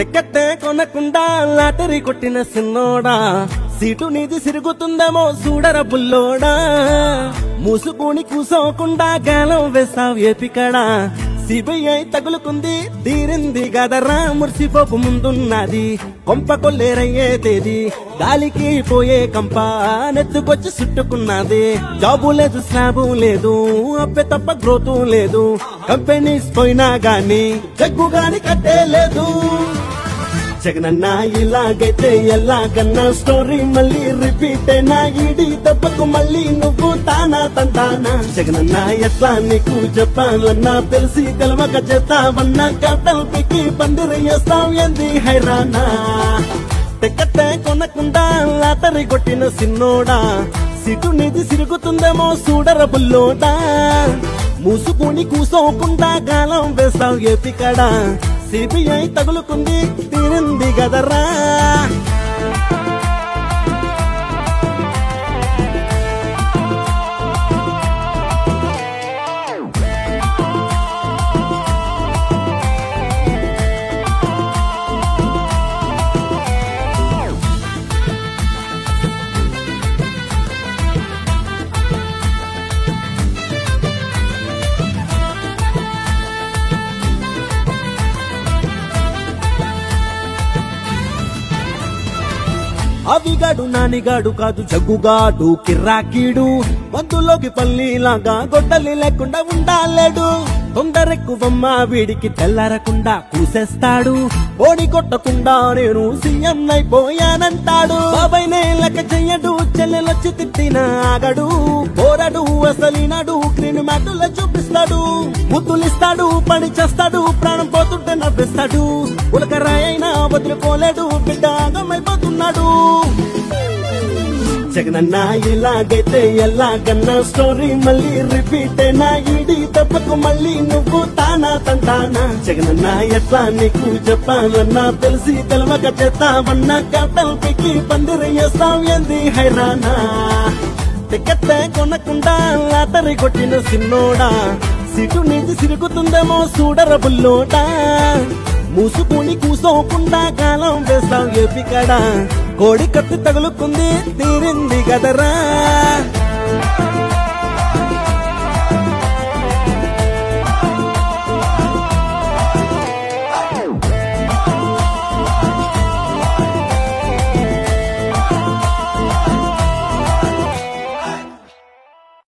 టికెట్టే కొనకుండా లాటరీ కొట్టిన సిన్నోడా సీటు నీది సిరుగుతుందేమో చూడర బుల్లోడా మూసుకుని కూసోకుండా గాలం వేసావు ఏపికడా సిబిఐ తగులుకుంది తీరింది గదరా మురిసిపోకు ముందున్నది కొంప కొల్లేరయ్యే తేది గాలికి పోయే కంప నెత్తుకొచ్చి చుట్టుకున్నది జాబు లేదు స్లాబు లేదు అప్పే తప్ప గ్రోతు లేదు కంపెనీస్ పోయినా గాని జగ్గు గాని కట్టే లేదు జగనన్న ఇలాగైతే ఎలాగన్నా స్టోరీ మళ్ళీ రిపీట్ అయినా ఈడి దెబ్బకు మళ్ళీ నువ్వు తానా తంటానా జగనన్న ఎట్లా నీకు చెప్పాలన్నా తెలిసి కలవక చేస్తావన్నా కట్టలు పిక్కి పందిరేస్తావు ఏంది హైరానా టికెట్టే కొనకుండా లాటరీ కొట్టిన సిన్నోడా సీటు నీది సిరుగుతుందేమో చూడర బుల్లోడా మూసుకుని కూసోకుండా గాలం వేస్తావు ఏపికడా సిబిఐ తగులుకుంది తీరింది గదరా అవిగాడు నానిగాడు కాదు జగ్గుగాడు కిర్రాకీడు మందులోకి పల్లిలాగా గొడ్డలి లేకుండా ఉండాలేడు తొందరెక్కువమ్మ వీడికి తెల్లారకుండా కూసేస్తాడు ఓడి కొట్టకుండా నేను సీఎం అయిపోయానంటాడు బాబాయ్ లెక్క చెయ్యడు చెల్లెలొచ్చి తిట్టిన ఆగడు పోరాడు అసలినాడు క్రీన్ మ్యాటులో చూపిస్తాడు ముద్దులిస్తాడు పని చేస్తాడు ప్రాణం పోతుంటే నవ్విస్తాడు ఉలకరాయైనా వదిలిపోలేడు బిడ్డ ఆగమైపోతున్నాడు జగనన్న ఇలాగైతే ఎలాగన్నా స్టోరీ మళ్ళీ రిపీట్ అయినా ఈడి దెబ్బకు మళ్ళీ నువ్వు తానా తంటానా జగనన్న ఎట్లా నీకు చెప్పాలన్నా తెలిసి తెలవక చేస్తావన్నా కట్టలు పిక్కి పందిరేస్తావు ఏంది హైరానా టికెట్టే కొనకుండా లాటరీ కొట్టిన సిన్నోడా సీటు నీది సిరుగుతుందేమో చూడర బుల్లోడా మూసుకుని కూసోకుండా కాలం వేస్తావు ఏపికడా కోడి కత్తి తగులుకుంది తీరింది గదరా